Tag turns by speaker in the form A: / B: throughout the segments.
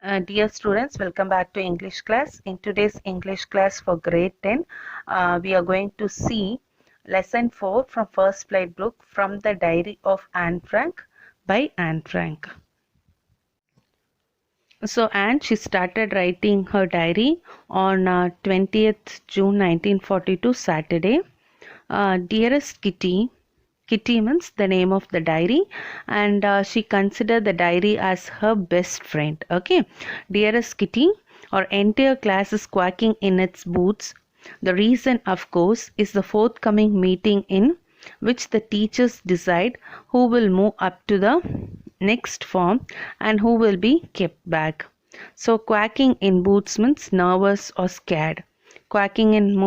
A: Dear students, welcome back to English class. In today's English class for grade 10, we are going to see lesson 4 from First Flight book, From the Diary of Anne Frank by Anne Frank. So Anne, she started writing her diary on 20th June 1942 Saturday. Dearest Kitty, Kitty means the name of the diary, and she considered the diary as her best friend. Okay, dearest Kitty, our entire class is quacking in its boots. The reason, of course, is the forthcoming meeting in which the teachers decide who will move up to the next form and who will be kept back. So, quacking in boots means nervous or scared. Quacking in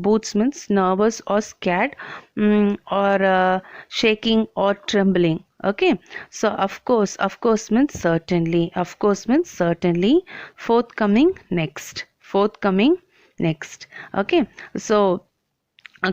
A: boots means nervous or scared, or shaking or trembling. Okay, so of course means certainly. Of course means certainly. Forthcoming, next. Forthcoming, next. Okay, so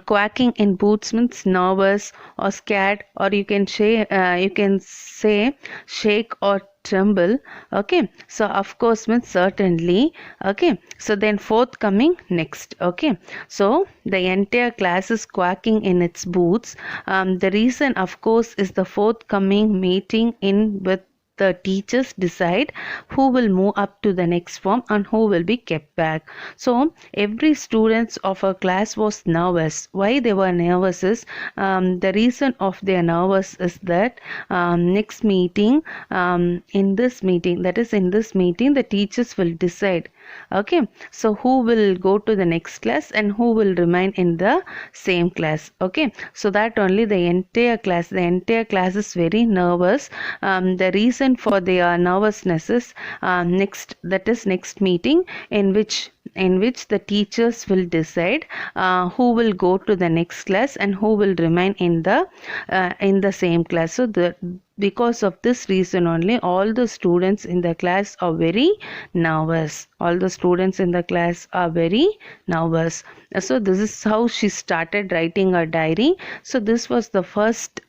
A: quacking in boots means nervous or scared, or you can say shake or tremble. Okay, so of course means certainly. Okay, so then forthcoming, next. Okay, so the entire class is quacking in its boots. The reason, of course, is the forthcoming meeting in with the teachers decide who will move up to the next form and who will be kept back. So every student of our class was nervous. Why they were nervous is, the reason of their nervous is that next meeting, in this meeting, that is in this meeting, the teachers will decide. Okay, so who will go to the next class and who will remain in the same class. Okay, so that only the entire class is very nervous. The reason for their nervousness is, next meeting in which the teachers will decide who will go to the next class and who will remain in the same class. So because of this reason only, all the students in the class are very nervous. All the students in the class are very nervous. So this is how she started writing her diary. So this was the first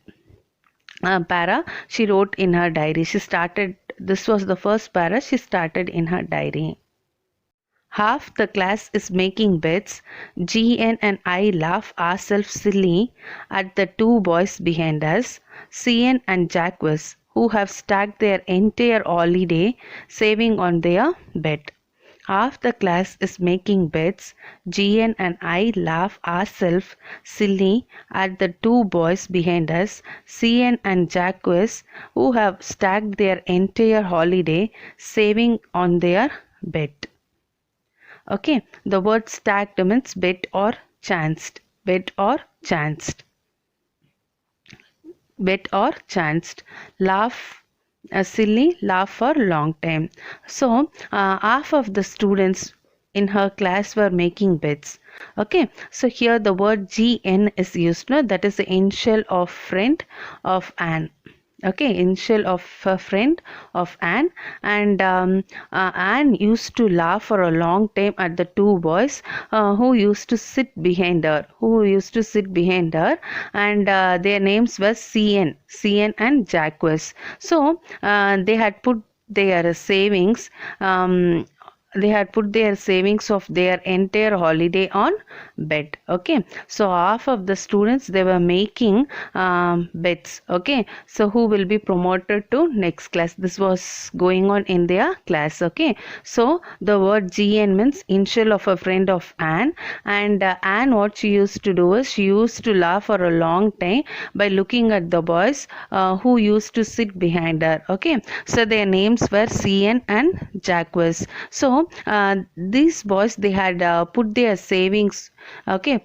A: para she wrote in her diary. This was the first para she started in her diary. Half the class is making bets. GN and I laugh ourselves silly at the two boys behind us, CN and Jacques, who have stacked their entire holiday saving on their bet. Half the class is making bets. GN and I laugh ourselves silly at the two boys behind us, CN and Jacques, who have stacked their entire holiday saving on their bet. Okay, the word stacked means bet or chanced. Bet or chanced. Bet or chanced. Laugh, silly, laugh for long time. So, half of the students in her class were making bets. Okay, so here the word GN is used. No? That is the initial of friend of Anne. Okay, initial of a friend of Anne, and Anne used to laugh for a long time at the two boys who used to sit behind her, and their names were CN and Jacques. So they had put their savings. Of their entire holiday on bet. Okay, so half of the students, they were making bets. Okay, so who will be promoted to next class, this was going on in their class. Okay, so the word GN means initial of a friend of Anne, and Anne, what she used to do is, she used to laugh for a long time by looking at the boys who used to sit behind her. Okay, so their names were CN and Jacques. So these boys, they had put their savings,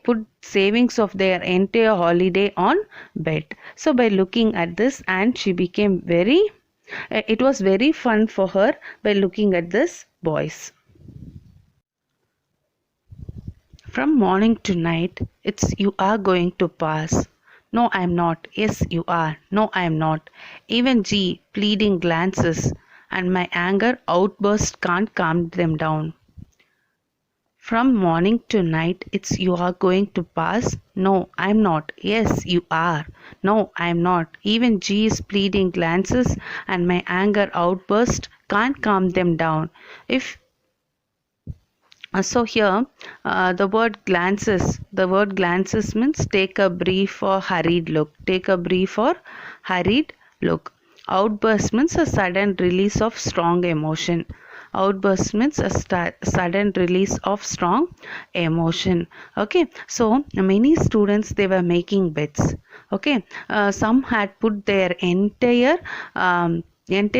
A: put savings of their entire holiday on bet. So by looking at this, and she became it was very fun for her by looking at this boys. From morning to night, it's you are going to pass. No, I am not. Yes, you are. No, I am not. Even G, pleading glances, and my anger outburst can't calm them down. From morning to night, it's you are going to pass. No, I'm not. Yes, you are. No, I'm not. Even G's pleading glances and my anger outburst can't calm them down. If so here the word glances means take a brief or hurried look. Take a brief or hurried look. Outburst means a sudden release of strong emotion. Outburst means a sudden release of strong emotion. Okay, so many students, they were making bets. Okay, some had put their entire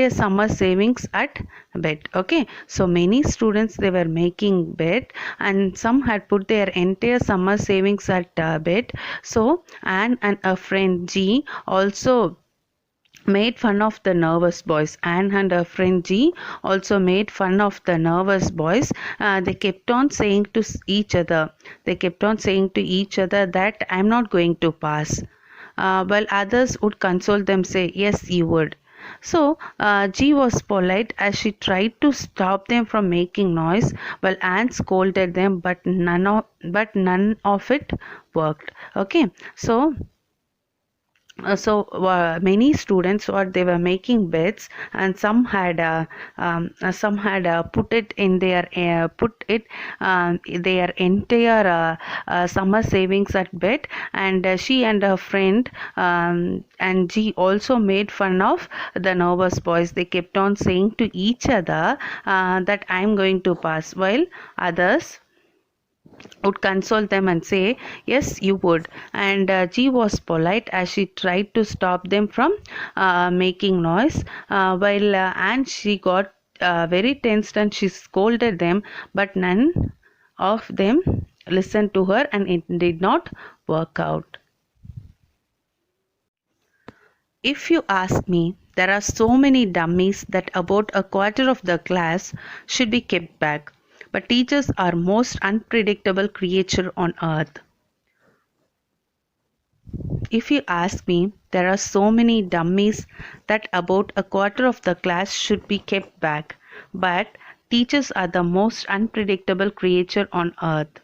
A: summer savings at bet. Okay, so many students, they were making bet, and some had put their entire summer savings at bet. So Anne and a friend G also made fun of the nervous boys. Anne and her friend G also made fun of the nervous boys. They kept on saying to each other, that I'm not going to pass. While others would console them, say, yes, you would. So G was polite as she tried to stop them from making noise, while Anne scolded them, but none of it worked. Okay, so many students, what they were making bets, and some had put it their entire summer savings at bet. And she and her friend and G also made fun of the nervous boys. They kept on saying to each other that I'm going to pass, while others would console them and say, yes, you would. And G was polite as she tried to stop them from making noise, while and she got very tensed and she scolded them, but none of them listened to her, and it did not work out. If you ask me, there are so many dummies that about a quarter of the class should be kept back. But teachers are most unpredictable creature on earth. If you ask me, there are so many dummies that about a quarter of the class should be kept back. But teachers are the most unpredictable creature on earth.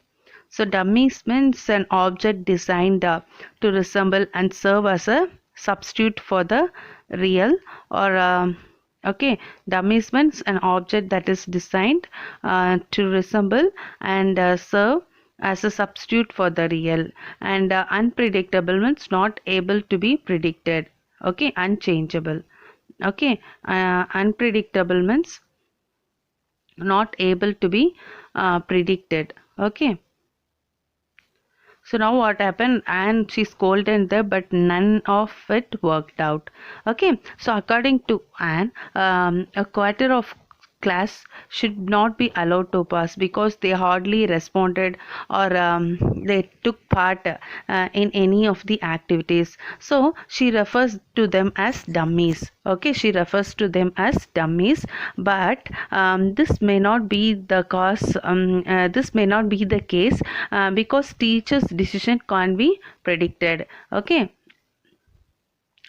A: So dummies means an object designed to resemble and serve as a substitute for the real, or okay, dummies means an object that is designed to resemble and serve as a substitute for the real. And unpredictable means not able to be predicted. Okay, unchangeable. Okay, unpredictable means not able to be predicted. Okay. So now what happened? And she scolded them, but none of it worked out. Okay. So according to Anne, a quarter of class should not be allowed to pass because they hardly responded, or they took part in any of the activities. So she refers to them as dummies. Okay, she refers to them as dummies, but this may not be the cause. This may not be the case because teachers' decision can't be predicted. Okay,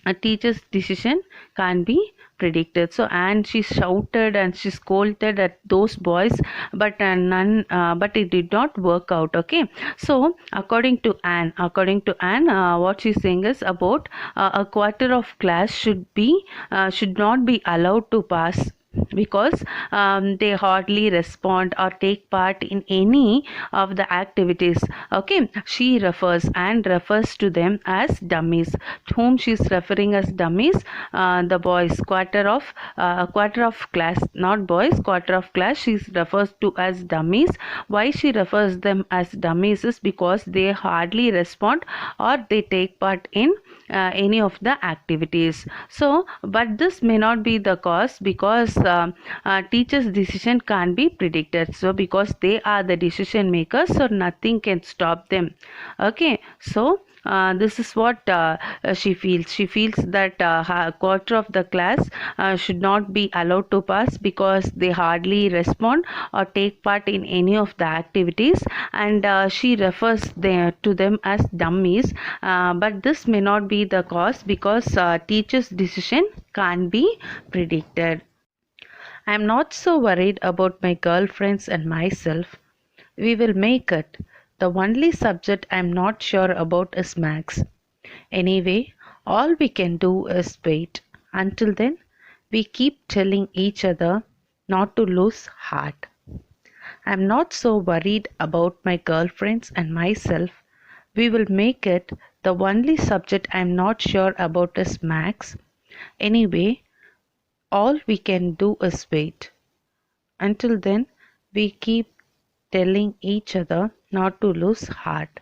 A: a teacher's decision can't be predicted. So and she shouted and she scolded at those boys, but but it did not work out. Okay, so according to Anne, what she's saying is about a quarter of class should not be allowed to pass because they hardly respond or take part in any of the activities. Okay, she refers to them as dummies. To whom she is referring as dummies? The boys, quarter of class, not boys, quarter of class she refers to as dummies. Why she refers them as dummies is because they hardly respond or they take part in any of the activities. So but this may not be the cause because teachers' decision can't be predicted. So because they are the decision makers, so nothing can stop them. Okay, so this is what she feels. She feels that a quarter of the class should not be allowed to pass because they hardly respond or take part in any of the activities, and she refers to them as dummies. But this may not be the cause because teachers' decision can't be predicted. I am not so worried about my girlfriends and myself. We will make it. The only subject I'm not sure about is maths. Anyway, all we can do is wait. Until then, we keep telling each other not to lose heart. I'm not so worried about my girlfriends and myself. We will make it. The only subject I'm not sure about is maths. Anyway, all we can do is wait. Until then, we keep telling each other not to lose heart.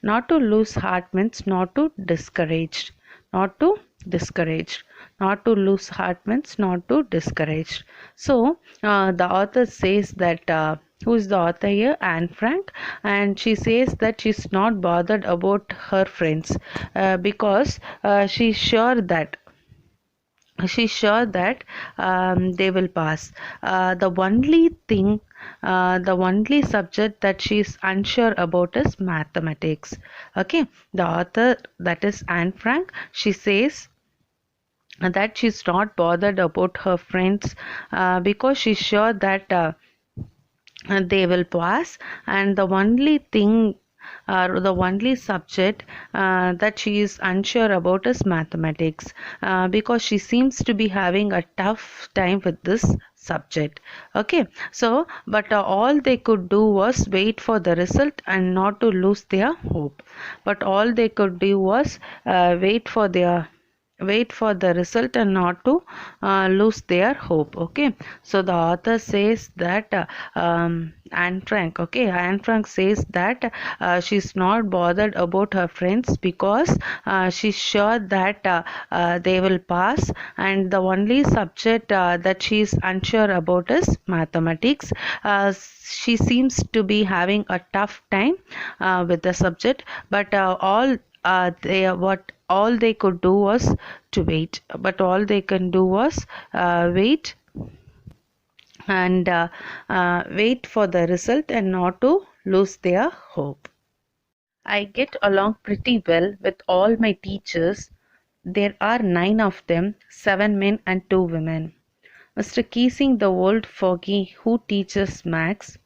A: Not to lose heart means not to discouraged. Not to discouraged. Not to lose heart means not to discouraged. So the author says that who is the author here? Anne Frank, and she says that she's not bothered about her friends because she's sure that they will pass. The only subject that she's unsure about is mathematics. Okay, the author, that is Anne Frank, she says that she's not bothered about her friends because she's sure that they will pass, and the only subject that she is unsure about is mathematics because she seems to be having a tough time with this subject. Okay, so but all they could do was wait for the result and not to lose their hope. But all they could do was wait for the result and not to lose their hope. Okay, so the author says that Anne Frank says that she's not bothered about her friends because she's sure that they will pass, and the only subject that she's unsure about is mathematics. She seems to be having a tough time with the subject, but all they could do was to wait. But all they can do was wait and wait for the result and not to lose their hope. I get along pretty well with all my teachers. There are 9 of them, 7 men and 2 women. Mr. Keesing, the old fogey who teaches Max,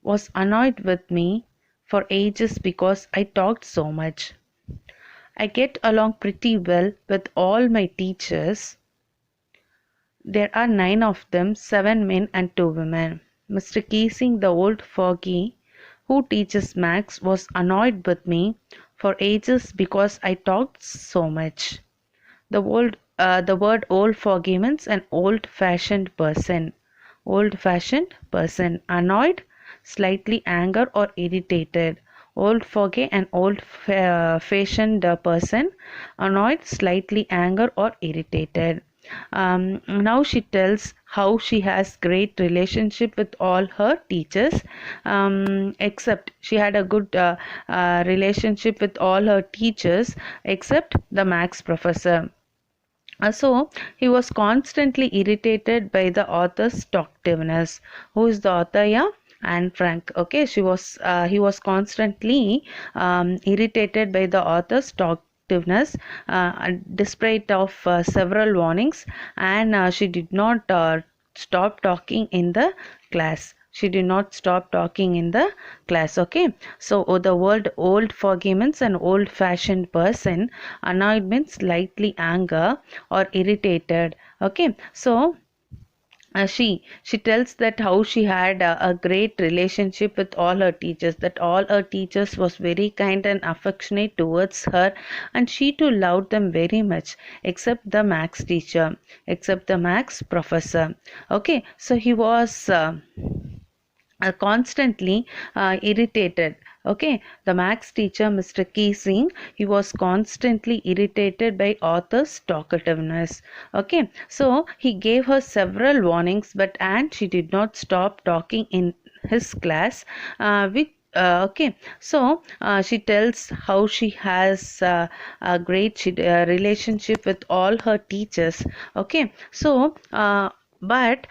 A: was annoyed with me for ages because I talked so much. I get along pretty well with all my teachers. There are 9 of them, 7 men and 2 women. Mr. Keesing, the old fogey who teaches Max, was annoyed with me for ages because I talked so much. The word old fogey means an old-fashioned person. Old-fashioned person. Annoyed, slightly anger or irritated. Old fogey, an old-fashioned person. Annoyed, slightly anger or irritated. Now she tells how she has great relationship with all her teachers, except she had a good relationship with all her teachers except the Max professor. So he was constantly irritated by the author's talkativeness. Who is the author? Yeah, Anne Frank. Okay, he was constantly irritated by the author's talkativeness despite of several warnings, and she did not stop talking in the class. She did not stop talking in the class. Okay, so the word old foggy means an old fashioned person. Annoyed means slightly anger or irritated. Okay, so she tells that how she had a great relationship with all her teachers, that all her teachers was very kind and affectionate towards her, and she too loved them very much except the Max teacher, except the Max professor. Okay, so he was constantly irritated. Okay, the Max teacher, Mr. Keesing, he was constantly irritated by author's talkativeness. Okay, so he gave her several warnings, but and she did not stop talking in his class with okay, so she tells how she has a great relationship with all her teachers. Okay, so but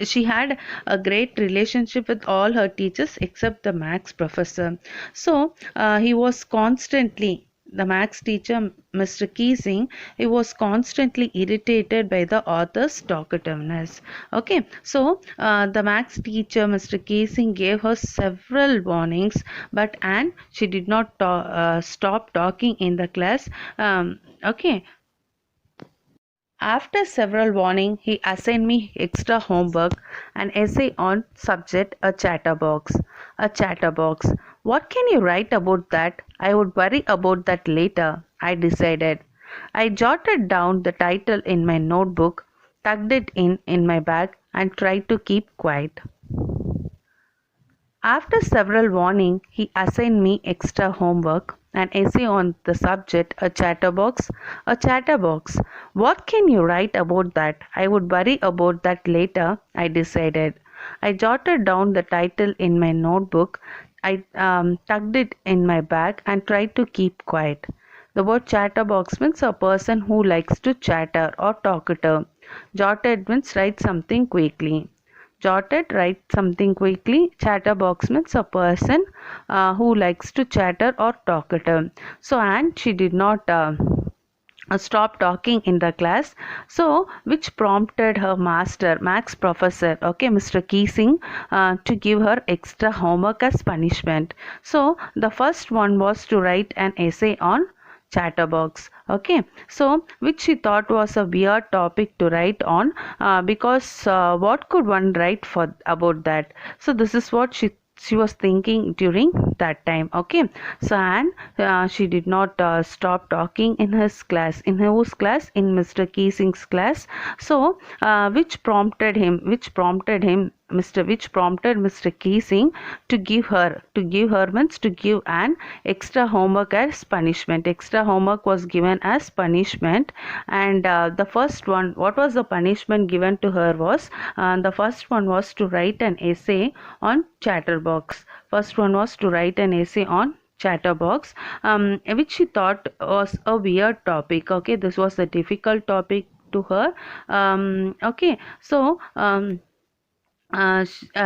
A: she had a great relationship with all her teachers except the Max professor. So he was constantly the maths teacher, Mr. Keesing, he was constantly irritated by the author's talkativeness. Okay, so the maths teacher, Mr. Keesing, gave her several warnings, but Anne, she did not stop talking in the class. Okay, after several warnings, he assigned me extra homework, an essay on subject, a chatterbox. A chatterbox. What can you write about that? I would worry about that later, I decided. I jotted down the title in my notebook, tucked it in my bag, and tried to keep quiet. After several warnings, he assigned me extra homework, an essay on the subject, a chatterbox. A chatterbox. What can you write about that? I would worry about that later, I decided. I jotted down the title in my notebook. I tucked it in my bag and tried to keep quiet. The word chatterbox means a person who likes to chatter or talkative. Jotted means write something quickly. Jotted, write something quickly. Chatterbox means a person who likes to chatter or talkative. So, and she did not stop talking in the class, so which prompted her master, max professor, okay, Mr. Keesing, to give her extra homework as punishment. So the first one was to write an essay on chatterbox. Okay, so which she thought was a weird topic to write on, because what could one write for about that? So this is what she was thinking during that time. Okay, so and she did not stop talking in his class. In whose class? In Mr. Keesing's class. So which prompted him which prompted Mr. Keesing to give her means to give an extra homework as punishment. Extra homework was given as punishment, and the first one, what was the punishment given to her was, the first one was to write an essay on chatterbox. First one was to write an essay on chatterbox, which she thought was a weird topic. Okay, this was a difficult topic to her. Okay, so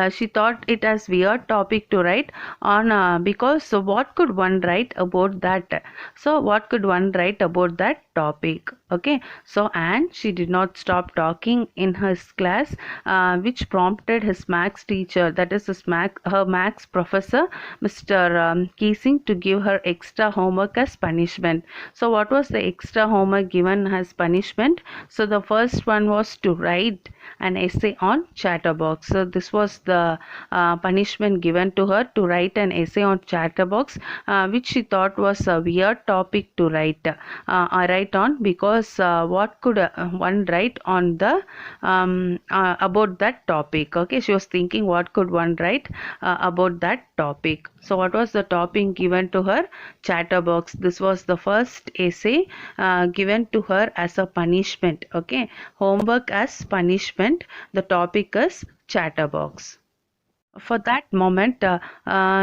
A: she thought it as weird topic to write on, because so what could one write about that? So what could one write about that topic? Okay, so and she did not stop talking in her class, which prompted his maths teacher, that is her maths professor, Mr. Keesing, to give her extra homework as punishment. So what was the extra homework given as punishment? So the first one was to write an essay on chatterbox. So this was the punishment given to her, to write an essay on chatterbox, which she thought was a weird topic to write on, because what could one write on the about that topic? Okay, she was thinking what could one write about that topic. So what was the topic given to her? Chatterbox. This was the first essay given to her as a punishment. Okay, homework as punishment. The topic is chatterbox. For that moment,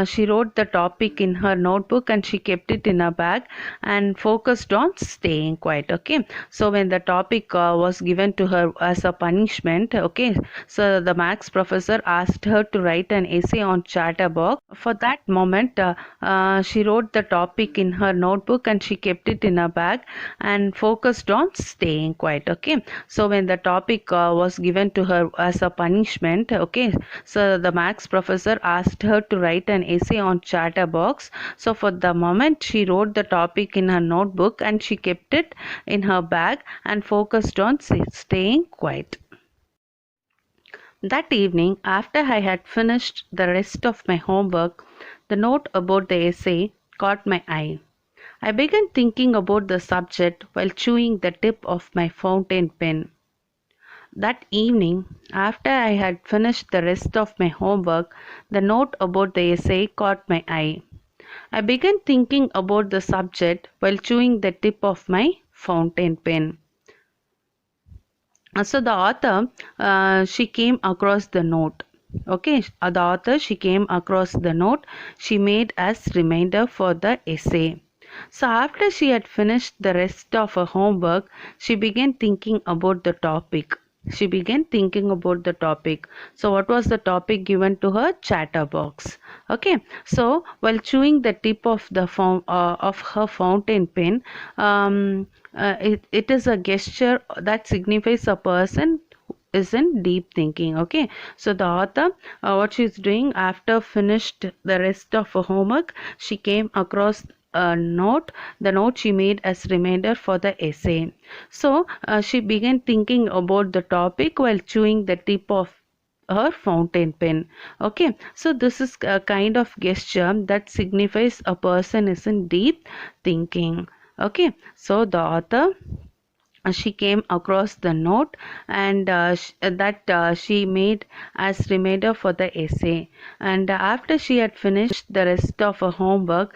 A: she wrote the topic in her notebook and she kept it in her bag and focused on staying quiet. Okay, so when the topic was given to her as a punishment, okay, so the maths professor asked her to write an essay on chatterbox. For that moment, she wrote the topic in her notebook and she kept it in her bag and focused on staying quiet. Okay, so when the topic was given to her as a punishment, okay, so the maths professor asked her to write an essay on chatterbox. So for the moment, she wrote the topic in her notebook and she kept it in her bag and focused on staying quiet. That evening, after I had finished the rest of my homework, the note about the essay caught my eye. I began thinking about the subject while chewing the tip of my fountain pen. That evening, after I had finished the rest of my homework, the note about the essay caught my eye. I began thinking about the subject while chewing the tip of my fountain pen. So the author, she came across the note. Okay, the author, she came across the note she made as reminder for the essay. So after she had finished the rest of her homework, she began thinking about the topic. She began thinking about the topic. So what was the topic given to her? Chatterbox. Okay. So while chewing the tip of the of her fountain pen, it is a gesture that signifies a person is in deep thinking. Okay, so the author, what she's doing, after finished the rest of her homework, she came across a note, the note she made as reminder for the essay. So she began thinking about the topic while chewing the tip of her fountain pen. Okay, so this is a kind of gesture that signifies a person is in deep thinking. Okay, so the author, she came across the note, and she made as reminder for the essay. And after she had finished the rest of her homework,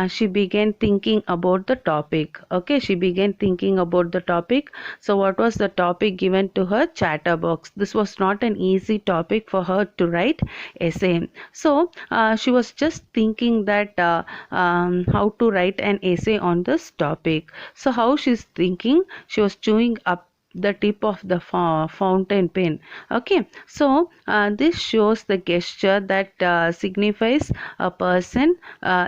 A: she began thinking about the topic. Okay, she began thinking about the topic. So what was the topic given to her? Chatterbox. This was not an easy topic for her to write essay. So she was just thinking that how to write an essay on this topic. So how she's thinking? She was chewing up the tip of the fountain pen. Okay, so this shows the gesture that signifies a person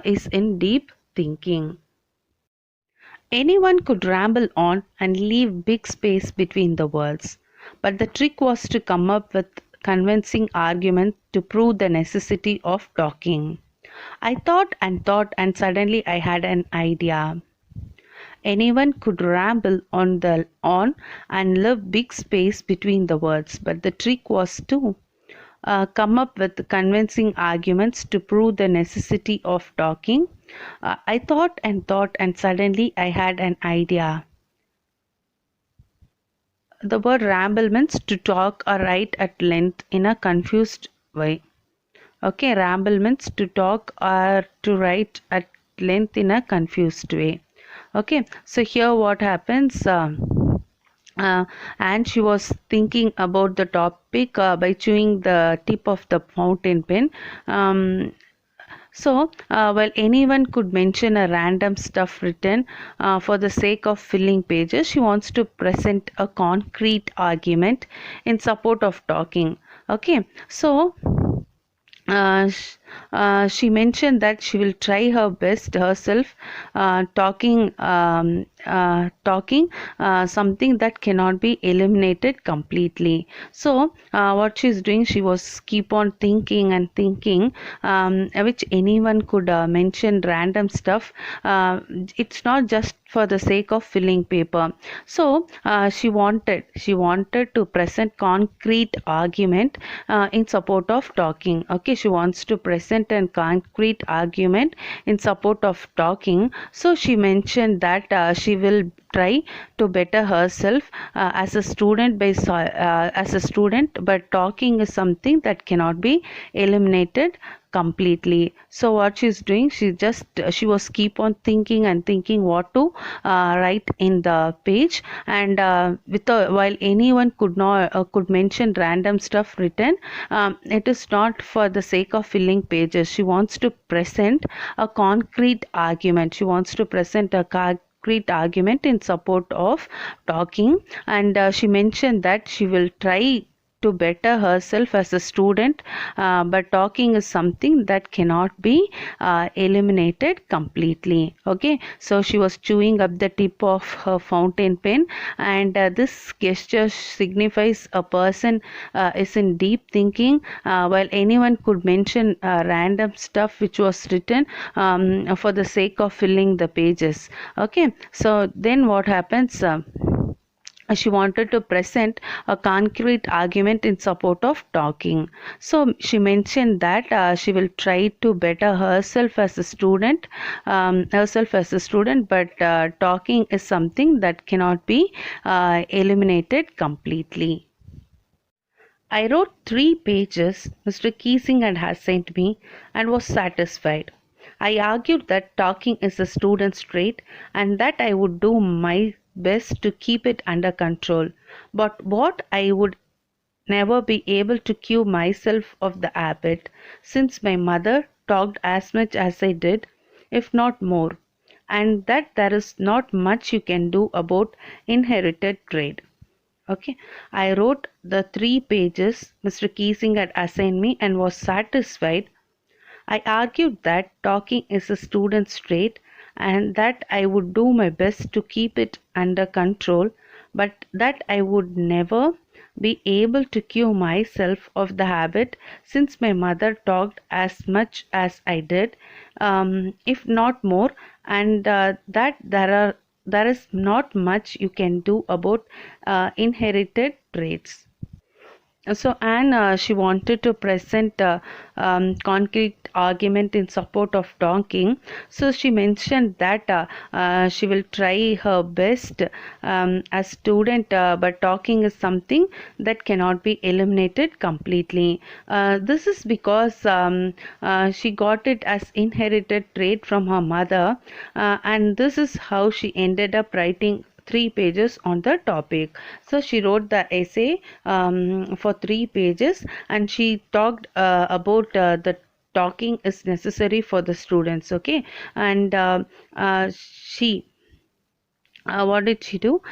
A: is in deep thinking. Anyone could ramble on and leave big space between the words, but the trick was to come up with convincing arguments to prove the necessity of talking. I thought, and suddenly I had an idea. Anyone could ramble on and leave big space between the words, but the trick was to come up with convincing arguments to prove the necessity of talking. I thought, and suddenly I had an idea. The word ramble means to talk or write at length in a confused way. Okay, ramble means to talk or to write at length in a confused way. Okay, so here what happens? Uh, and she was thinking about the topic by chewing the tip of the fountain pen. While anyone could mention a random stuff written for the sake of filling pages, she wants to present a concrete argument in support of talking. Okay, so uh, sh- she mentioned that she will try her best herself, talking something that cannot be eliminated completely. So what she's doing, she was keep on thinking and thinking, which anyone could mention random stuff. It's not just for the sake of filling paper. So she wanted to present concrete argument in support of talking. Okay, she wants to present a concrete argument in support of talking. So she mentioned that she will try to better herself as a student as a student, but talking is something that cannot be eliminated completely. So what she's doing, she was keep on thinking and thinking what to write in the page. And while anyone could mention random stuff written, it is not for the sake of filling pages. She wants to present a concrete argument. She wants to present a concrete argument in support of talking. And she mentioned that she will try to better herself as a student, but talking is something that cannot be eliminated completely. Okay, so she was chewing up the tip of her fountain pen, and this gesture signifies a person is in deep thinking, while anyone could mention random stuff which was written for the sake of filling the pages. Okay, so then what happens? She wanted to present a concrete argument in support of talking. So she mentioned that she will try to better herself as a student, but talking is something that cannot be eliminated completely. I wrote 3 pages Mr. Keesing had sent me and was satisfied. I argued that talking is a student's trait and that I would do my best to keep it under control. But what I would never be able to cure myself of the habit, since my mother talked as much as I did, if not more, and that there is not much you can do about inherited trait. Okay, I wrote the 3 pages Mr. Keesing had assigned me and was satisfied. I argued that talking is a student's trait and that I would do my best to keep it under control, but that I would never be able to cure myself of the habit since my mother talked as much as I did, if not more, and that there is not much you can do about inherited traits. So Anne, she wanted to present a concrete argument in support of talking. So she mentioned that she will try her best as student, but talking is something that cannot be eliminated completely. This is because she got it as inherited trait from her mother, and this is how she ended up writing 3 pages on the topic. So she wrote the essay for 3 pages, and she talked about the talking is necessary for the students. Okay, and she what did she do?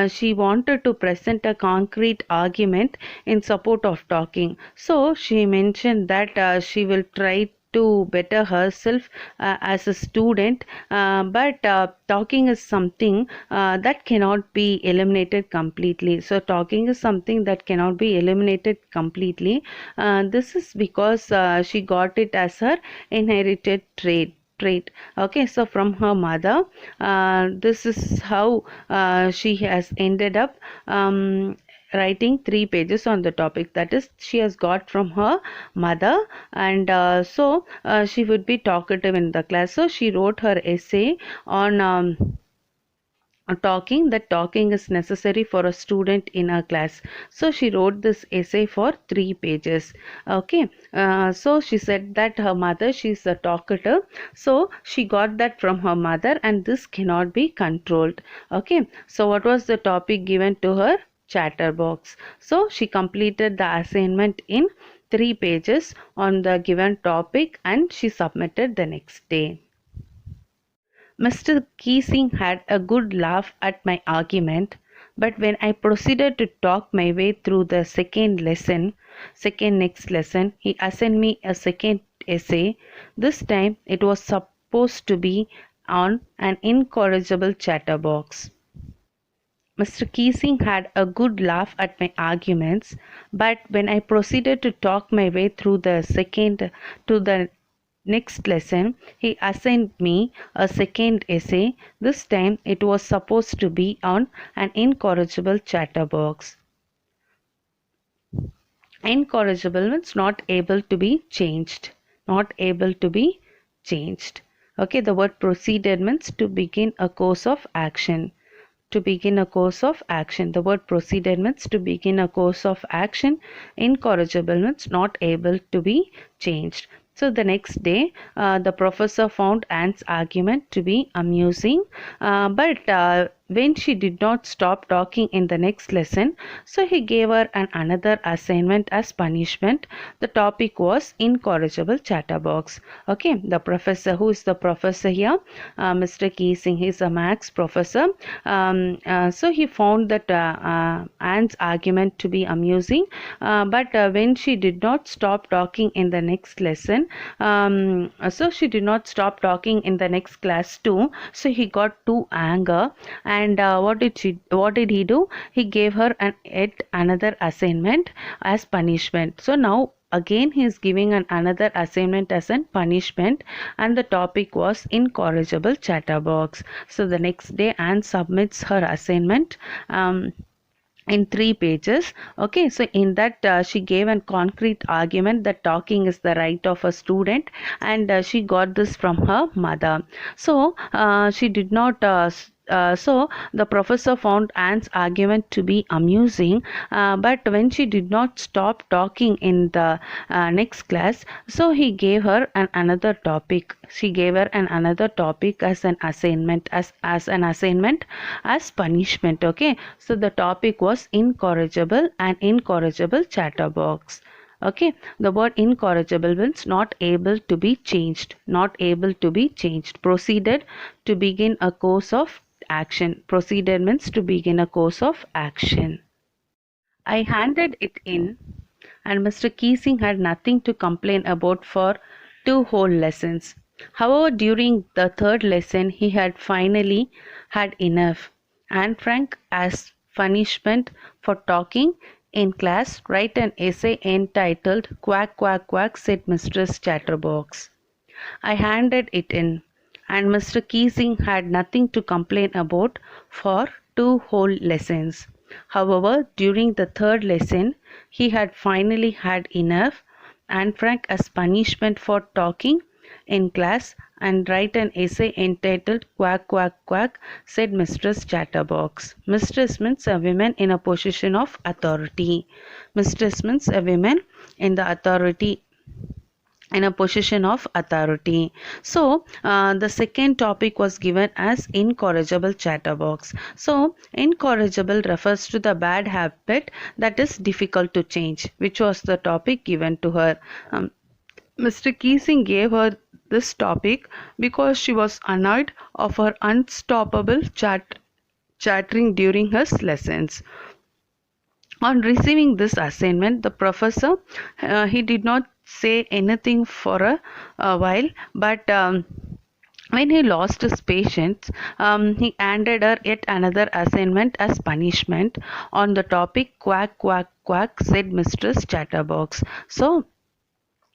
A: She wanted to present a concrete argument in support of talking. So she mentioned that she will try to better herself as a student, but talking is something that cannot be eliminated completely. So talking is something that cannot be eliminated completely. This is because she got it as her inherited trait. Okay, so from her mother, this is how she has ended up writing 3 pages on the topic, that is she has got from her mother. And she would be talkative in the class, so she wrote her essay on talking, that talking is necessary for a student in a class. So she wrote this essay for 3 pages. Okay, so she said that her mother, she's a talkative, so she got that from her mother and this cannot be controlled. Okay, so what was the topic given to her? Chatterbox. So she completed the assignment in 3 pages on the given topic and she submitted the next day. Mr. Keesing had a good laugh at my argument, but when I proceeded to talk my way through the second next lesson, he assigned me a second essay. This time it was supposed to be on an incorrigible chatterbox. Mr. Keesing had a good laugh at my arguments, but when I proceeded to talk my way through the next lesson, he assigned me a second essay. This time it was supposed to be on an incorrigible chatterbox. Incorrigible means not able to be changed. Not able to be changed. Okay, the word proceeded means to begin a course of action. To begin a course of action. The word proceeded means to begin a course of action. Incorrigible means not able to be changed. So the next day, the professor found Anne's argument to be amusing, but when she did not stop talking in the next lesson, so he gave her another assignment as punishment. The topic was incorrigible chatterbox. Okay, the professor, who is the professor here? Mr. Keesing, he is a maths professor. So he found that Anne's argument to be amusing, but when she did not stop talking in the next lesson, so she did not stop talking in the next class too. So he got too anger, and what did he do? He gave her yet another assignment as punishment. So now again he is giving another assignment as a punishment, and the topic was incorrigible chatterbox. So the next day Anne submits her assignment in 3 pages. Okay, so in that she gave a concrete argument that talking is the right of a student, and she got this from her mother. So she did not so the professor found Anne's argument to be amusing, but when she did not stop talking in the next class, so he gave her another topic. She gave her another topic as an assignment, as an assignment as punishment. Okay, so the topic was incorrigible and incorrigible chatterbox. Okay, the word incorrigible means not able to be changed. Not able to be changed. Proceeded to begin a course of action. Proceeded means to begin a course of action. I handed it in, and Mr. Keesing had nothing to complain about for 2 whole lessons. However, during the third lesson, he had finally had enough. Anne Frank, as punishment for talking in class, write an essay entitled Quack, Quack, Quack, said Mistress Chatterbox. I handed it in, and Mr. Keesing had nothing to complain about for 2 whole lessons. However, during the third lesson, he had finally had enough, and Frank, as punishment for talking in class and write an essay entitled Quack, Quack, Quack, said Mistress Chatterbox. Mistress means a woman in a position of authority. Mistress means a woman in the authority, in a position of authority. So the second topic was given as incorrigible chatterbox. So incorrigible refers to the bad habit that is difficult to change, which was the topic given to her. Mr. Keesing gave her this topic because she was annoyed of her unstoppable chattering during his lessons. On receiving this assignment, the professor he did not say anything for a while, but when he lost his patience, he handed her yet another assignment as punishment on the topic Quack, Quack, Quack, said Mistress Chatterbox. So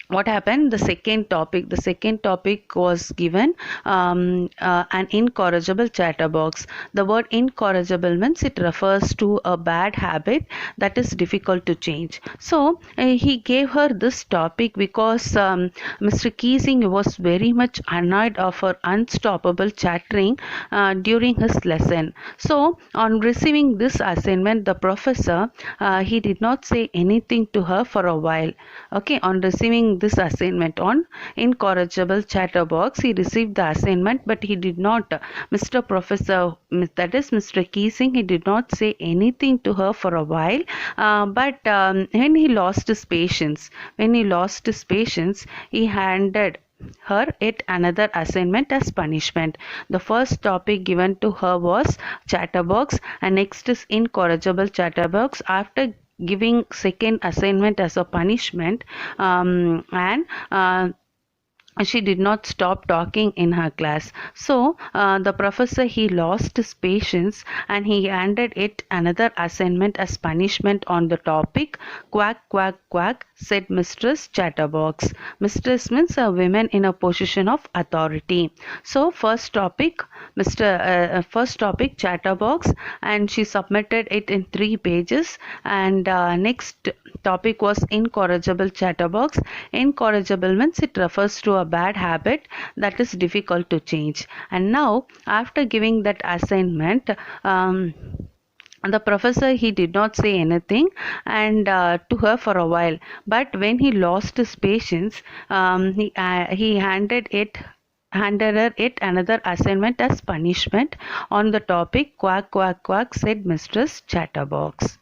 A: what happened, the second topic was given an incorrigible chatterbox. The word incorrigible means it refers to a bad habit that is difficult to change. So he gave her this topic because Mr. Keesing was very much annoyed of her unstoppable chattering during his lesson. So on receiving this assignment, the professor he did not say anything to her for a while. Okay, on receiving this assignment on incorrigible chatterbox, he received the assignment, but he did not, Mr. Professor, that is Mr. Keesing, he did not say anything to her for a while. But when he lost his patience, he handed her yet another assignment as punishment. The first topic given to her was chatterbox, and next is incorrigible chatterbox. After giving second assignment as a punishment, and she did not stop talking in her class. So the professor he lost his patience, and he handed it another assignment as punishment on the topic Quack, Quack, Quack, said Mistress Chatterbox. Mistress means a woman in a position of authority. So first topic chatterbox, and she submitted it in 3 pages. And next topic was incorrigible chatterbox. Incorrigible means it refers to a bad habit that is difficult to change. And now after giving that assignment, the professor he did not say anything and to her for a while, but when he lost his patience, he handed her yet another assignment as punishment on the topic Quack, Quack, Quack, said Mistress Chatterbox.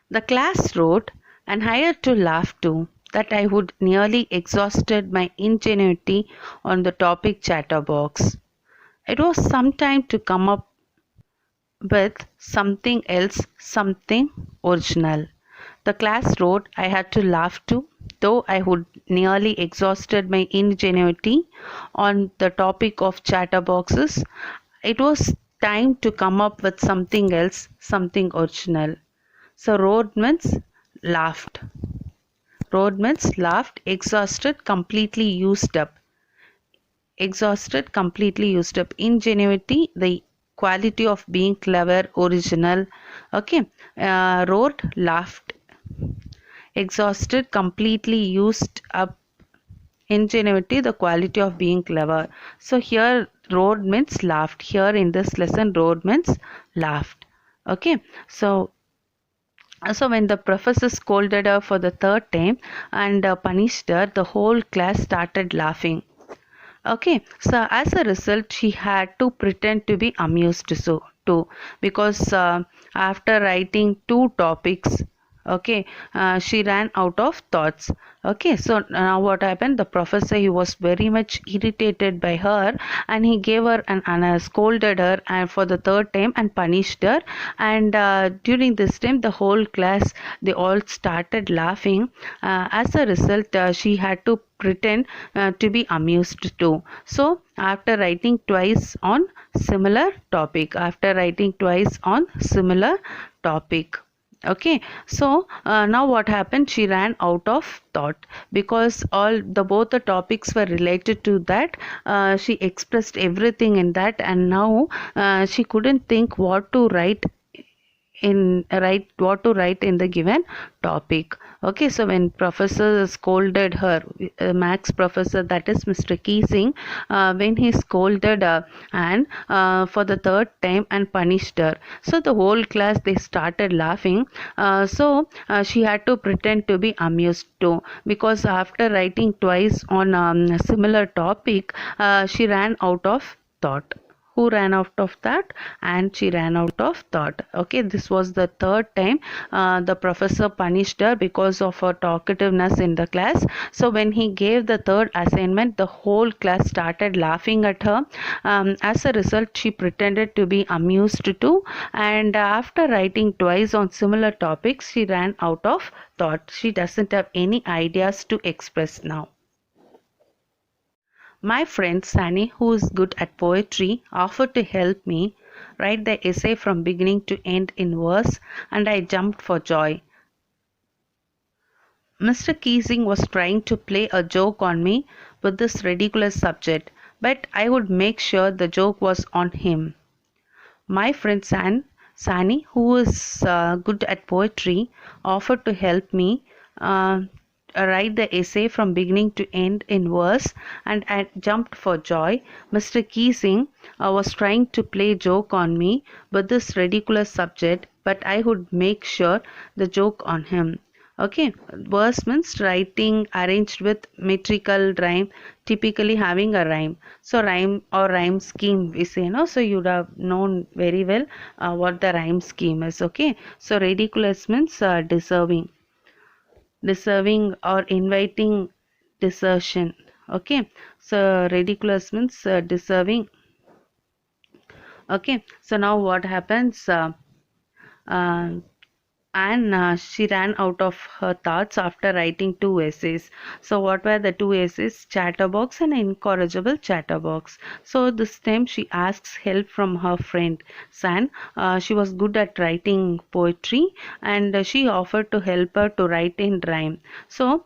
A: The class wrote, and I had to laugh too, that I would nearly exhausted my ingenuity on the topic chatterbox. It was some time to come up with something else, something original. The class wrote, I had to laugh too, though I would nearly exhausted my ingenuity on the topic of chatterboxes. It was time to come up with something else, something original. So road means laughed. Road means laughed, exhausted, completely used up. Exhausted, completely used up. Ingenuity, the quality of being clever, original. Okay. Wrote, laughed. Exhausted, completely used up. Ingenuity, the quality of being clever. So here road means laughed. Here in this lesson road means laughed. Okay. So when the professor scolded her for the third time and punished her, the whole class started laughing. Okay, so as a result, she had to pretend to be amused too, because after writing 2 topics, Okay, she ran out of thoughts. Okay, so now what happened? The professor, he was very much irritated by her, and he gave her and scolded her and for the third time and punished her. And during this time, the whole class, they all started laughing. As a result, she had to pretend to be amused too. So after writing twice on similar topic, okay, so now what happened, she ran out of thought because all the both the topics were related to that. She expressed everything in that, and now she couldn't think what to write in the given topic. Okay, so when professor scolded her, max professor, that is Mr. Keesing, when he scolded and for the third time and punished her, so the whole class, they started laughing. She had to pretend to be amused too, because after writing twice on a similar topic, she ran out of thought. Who ran out of that? And she ran out of thought. Okay, this was the third time the professor punished her because of her talkativeness in the class. So when he gave the third assignment, the whole class started laughing at her. As a result, she pretended to be amused too, and after writing twice on similar topics, she ran out of thought. She doesn't have any ideas to express now. My friend Sani, who is good at poetry, offered to help me write the essay from beginning to end in verse, and I jumped for joy. Mr. Keesing was trying to play a joke on me with this ridiculous subject, but I would make sure the joke was on him. My friend Sani, who is good at poetry, offered to help me write the essay from beginning to end in verse, and I jumped for joy. Mr. Keesing was trying to play joke on me with this ridiculous subject, but I would make sure the joke on him. Okay, verse means writing arranged with metrical rhyme, typically having a rhyme. So rhyme or rhyme scheme we say, no? So you would have known very well what the rhyme scheme is. Okay, so ridiculous means deserving or inviting desertion. Okay, so ridiculous means deserving. Okay, so now what happens? Uh, and she ran out of her thoughts after writing two essays. So what were the two essays? Chatterbox and Incorrigible Chatterbox. So this time she asks help from her friend San. She was good at writing poetry, and she offered to help her to write in rhyme. So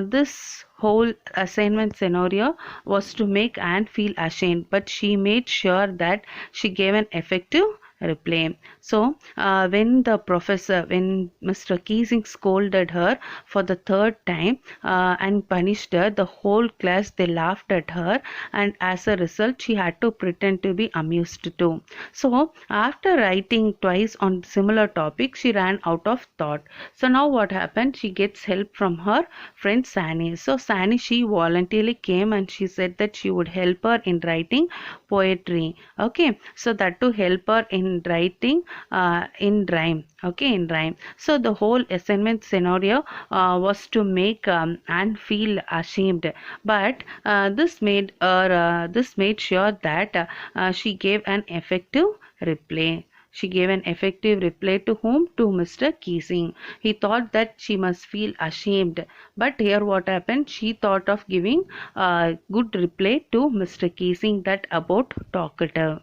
A: this whole assignment scenario was to make Anne feel ashamed, but she made sure that she gave an effective reply. So when Mr. Keesing scolded her for the third time and punished her, the whole class, they laughed at her, and as a result she had to pretend to be amused too. So after writing twice on similar topic, she ran out of thought. So now what happened? She gets help from her friend Sani. So Sani, she voluntarily came and she said that she would help her in writing poetry. Okay, so that to help her in writing in rhyme. Okay, in rhyme. So the whole assignment scenario was to make Anne feel ashamed, but this made sure that she gave an effective reply. She gave an effective reply to whom? To Mr. Keesing. He thought that she must feel ashamed, but here what happened? She thought of giving a good reply to Mr. Keesing, that about talkative.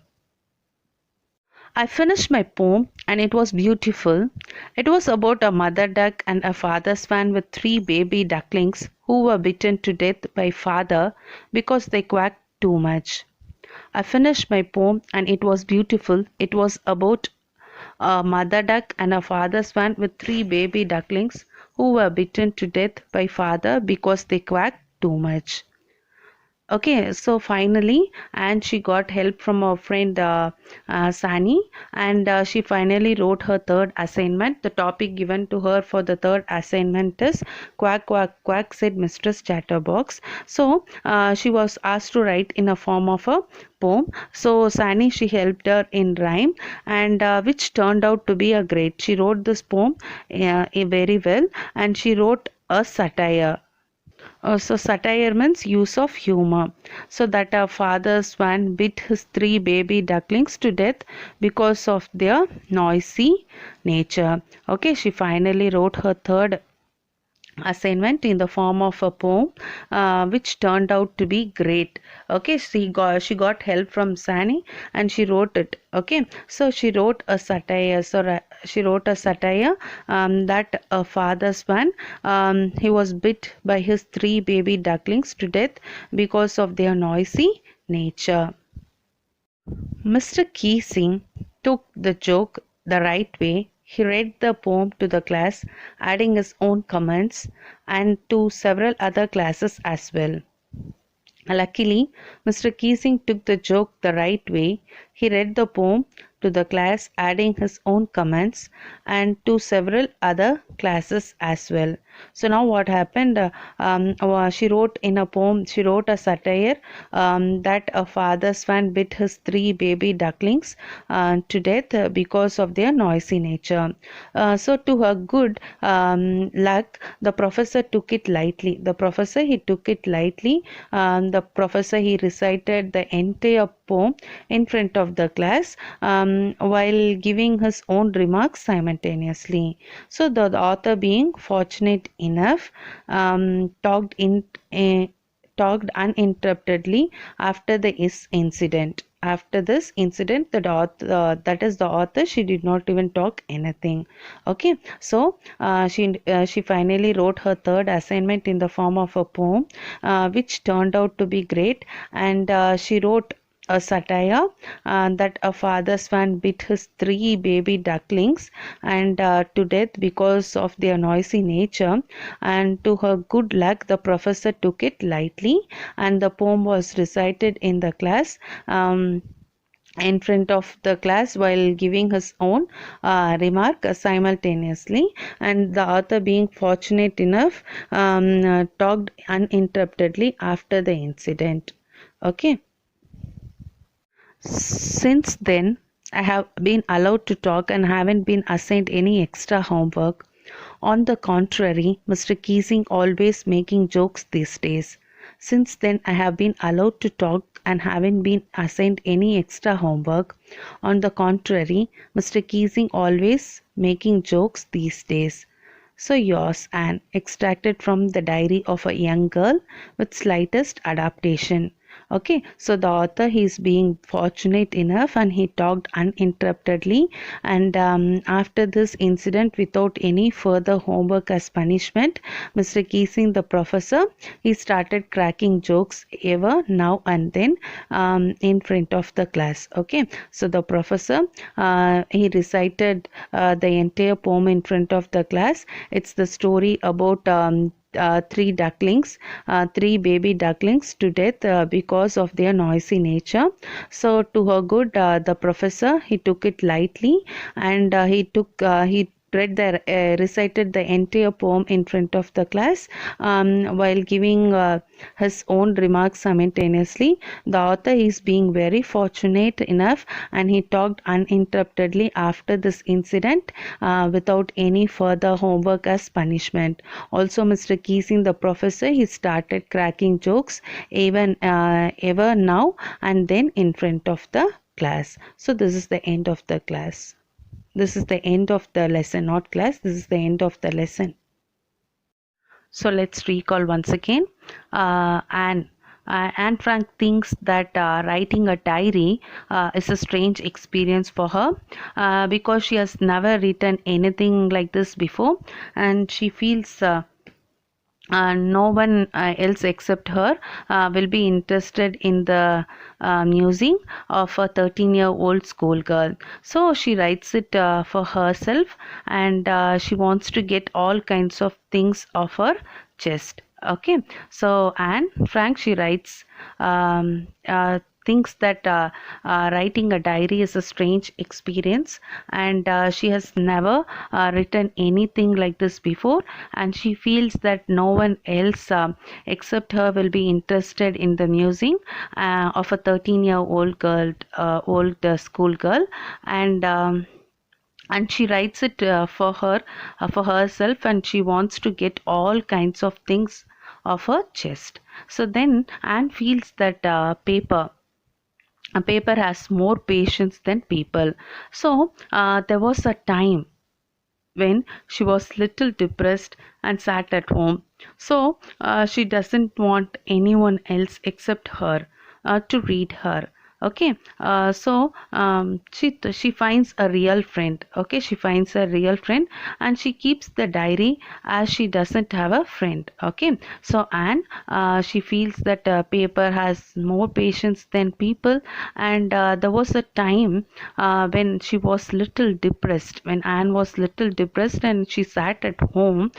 A: I finished my poem and it was beautiful. It was about a mother duck and a father swan with three baby ducklings who were bitten to death by father because they quacked too much. I finished my poem and it was beautiful. It was about a mother duck and a father swan with three baby ducklings who were bitten to death by father because they quacked too much. Okay, so finally, and she got help from her friend Sani, and she finally wrote her third assignment. The topic given to her for the third assignment is "Quack Quack Quack," said Mistress Chatterbox. So she was asked to write in a form of a poem. So Sani, she helped her in rhyme, and which turned out to be a great. She wrote this poem very well, and she wrote a satire. So satire means use of humor. So that a father swan bit his three baby ducklings to death because of their noisy nature. Okay, she finally wrote her third assignment in the form of a poem, which turned out to be great. Okay, she got help from Sani, and she wrote it. Okay, so she wrote a satire. So she wrote a satire, that a father swan, he was bit by his three baby ducklings to death because of their noisy nature. Mr. Keesing took the joke the right way. He read the poem to the class, adding his own comments, and to several other classes as well. Luckily, Mr. Keesing took the joke the right way. He read the poem to the class, adding his own comments, and to several other classes as well. So now what happened? She wrote in a poem, she wrote a satire, that a father swan bit his three baby ducklings to death because of their noisy nature. So to her good luck, the professor took it lightly. He took it lightly. The professor, he recited the entire poem in front of the class, while giving his own remarks simultaneously. So the author, being fortunate enough, talked uninterruptedly after the incident. After this incident, that is the author, she did not even talk anything. Okay, so she finally wrote her third assignment in the form of a poem, which turned out to be great, and she wrote a satire, that a father swan bit his three baby ducklings and to death because of their noisy nature, and to her good luck, the professor took it lightly, and the poem was recited in the class, in front of the class, while giving his own remark simultaneously, and the author, being fortunate enough, talked uninterruptedly after the incident. Okay. Since then, I have been allowed to talk and haven't been assigned any extra homework. On the contrary, Mr. Keesing always making jokes these days. Since then, I have been allowed to talk and haven't been assigned any extra homework. On the contrary, Mr. Keesing always making jokes these days. So yours, Anne, extracted from the diary of a young girl with slightest adaptation. Okay, so the author, he is being fortunate enough, and he talked uninterruptedly, and after this incident, without any further homework as punishment, Mr. Keesing, the professor, he started cracking jokes ever now and then, in front of the class. Okay, so the professor, he recited the entire poem in front of the class. It's the story about three baby ducklings to death because of their noisy nature. So to her good, the professor, he took it lightly, and he recited the entire poem in front of the class, while giving his own remarks simultaneously. The author is being very fortunate enough, and he talked uninterruptedly after this incident, without any further homework as punishment. Also, Mr. Keesing, the professor, he started cracking jokes even ever now and then in front of the class. So this is the end of the class. This is the end of the lesson, not class. This is the end of the lesson. So let's recall once again. Anne Frank thinks that writing a diary is a strange experience for her, because she has never written anything like this before, and she feels no one else except her will be interested in the musing of a 13-year-old schoolgirl. So she writes it for herself, and she wants to get all kinds of things off her chest. Okay, so Anne Frank, she writes, thinks that writing a diary is a strange experience, and she has never written anything like this before, and she feels that no one else except her will be interested in the musing of a 13-year-old girl, old school girl, and she writes it for herself, and she wants to get all kinds of things off her chest. So then Anne feels that a paper has more patience than people. So there was a time when she was little depressed and sat at home. So she doesn't want anyone else except her to read her. Okay, she finds a real friend. Okay, she finds a real friend, and she keeps the diary as she doesn't have a friend. Okay, so Anne, she feels that paper has more patience than people, and there was a time when she was little depressed, when Anne was little depressed and she sat at home.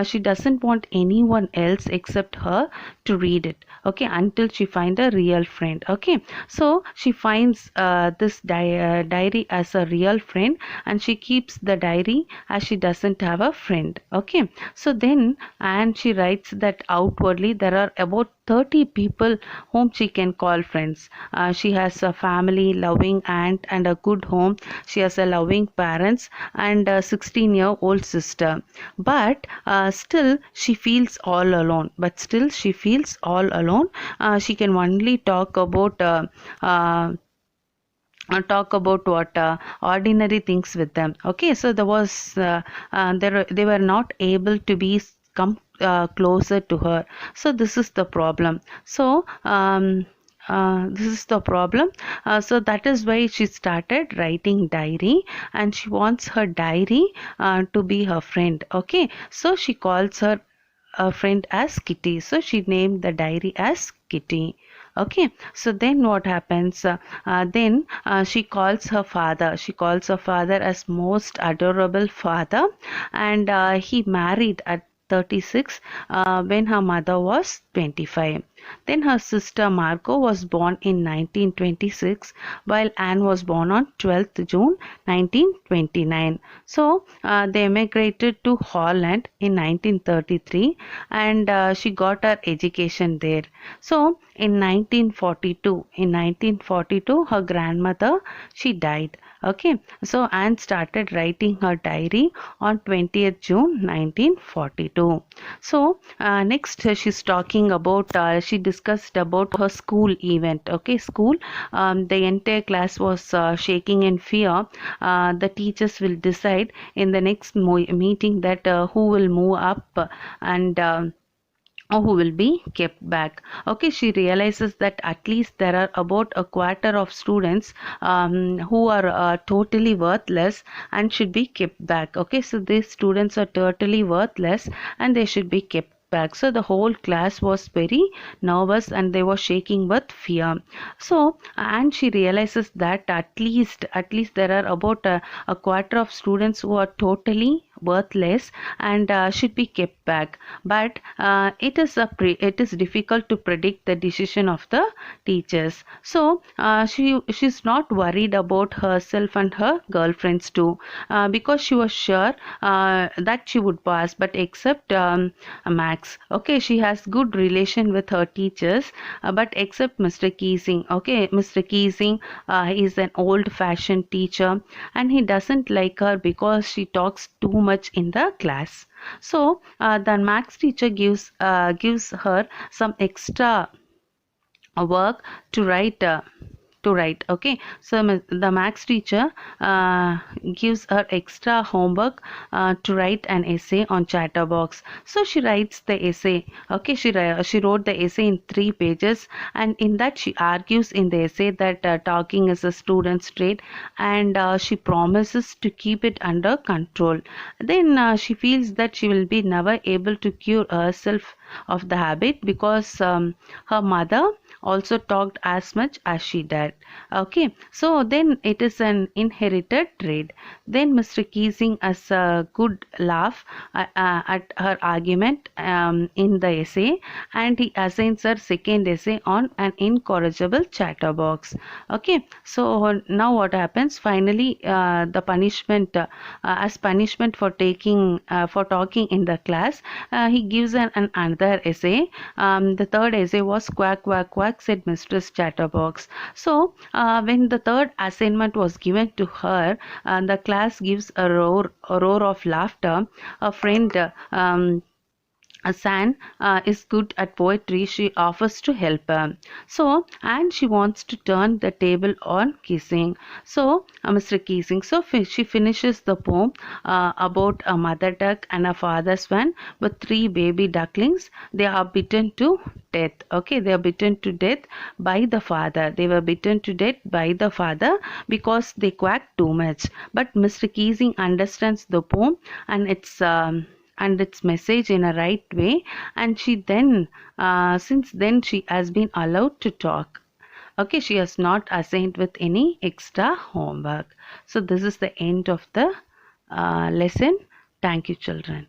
A: She doesn't want anyone else except her to read it. Okay, until she find a real friend. Okay, so she finds this diary as a real friend, and she keeps the diary as she doesn't have a friend. Okay, so then and she writes that outwardly there are about 30 people whom she can call friends. She has a family, loving aunt, and a good home. She has a loving parents and a 16-year-old sister. But still, she feels all alone. But still, she feels all alone. She can only talk about what ordinary things with them. Okay, so there was they were not able to be come closer to her. So this is the problem. So this is the problem. So that is why she started writing diary, and she wants her diary to be her friend. Okay, so she calls her a friend as Kitty. So she named the diary as Kitty. Okay, so then what happens? Then she calls her father. She calls her father as most adorable father, and he married at 36 when her mother was 25. Then her sister Margot was born in 1926, while Anne was born on 12th June 1929. So they emigrated to Holland in 1933, and she got her education there. So in 1942, her grandmother, she died. Okay, so Anne started writing her diary on 20th June 1942. So next she's talking about she discussed about her school event. Okay, school, the entire class was shaking in fear. The teachers will decide in the next meeting that who will move up and or who will be kept back. Okay, she realizes that at least there are about a quarter of students who are totally worthless and should be kept back. Okay, so these students are totally worthless and they should be kept back. So the whole class was very nervous and they were shaking with fear. So and she realizes that at least there are about a quarter of students who are totally worthless and should be kept back. But it is difficult to predict the decision of the teachers. So she's not worried about herself and her girlfriends too, because she was sure that she would pass, but except Max. Okay, she has good relation with her teachers, but except Mr. Keesing. Okay, Mr. Keesing is an old fashioned teacher, and he doesn't like her because she talks too much in the class. So the Max teacher gives her some extra work to write. Okay, so the Max teacher gives her extra homework to write an essay on Chatterbox. So she writes the essay. Okay, she wrote the essay in 3 pages, and in that she argues in the essay that talking is a student's trait, and she promises to keep it under control. Then she feels that she will be never able to cure herself of the habit because her mother also talked as much as she did. Okay, so then it is an inherited trait. Then Mr. Keesing has a good laugh at her argument in the essay, and he assigns her second essay on an incorrigible chatterbox. Okay, so now what happens? Finally, the punishment, as punishment for talking in the class, he gives an another essay. The third essay was quack quack quack, said Mistress Chatterbox. So when the third assignment was given to her, the class gives a roar of laughter. A friend, San is good at poetry. She offers to help her. So, and she wants to turn the table on Kissing. So, Mr. Kissing. So, she finishes the poem about a mother duck and a father swan with three baby ducklings. They are bitten to death. Okay, they are bitten to death by the father. They were bitten to death by the father because they quacked too much. But Mr. Keesing understands the poem and its message in a right way, and she then since then she has been allowed to talk. Okay, she has not assigned with any extra homework. So this is the end of the lesson. Thank you, children.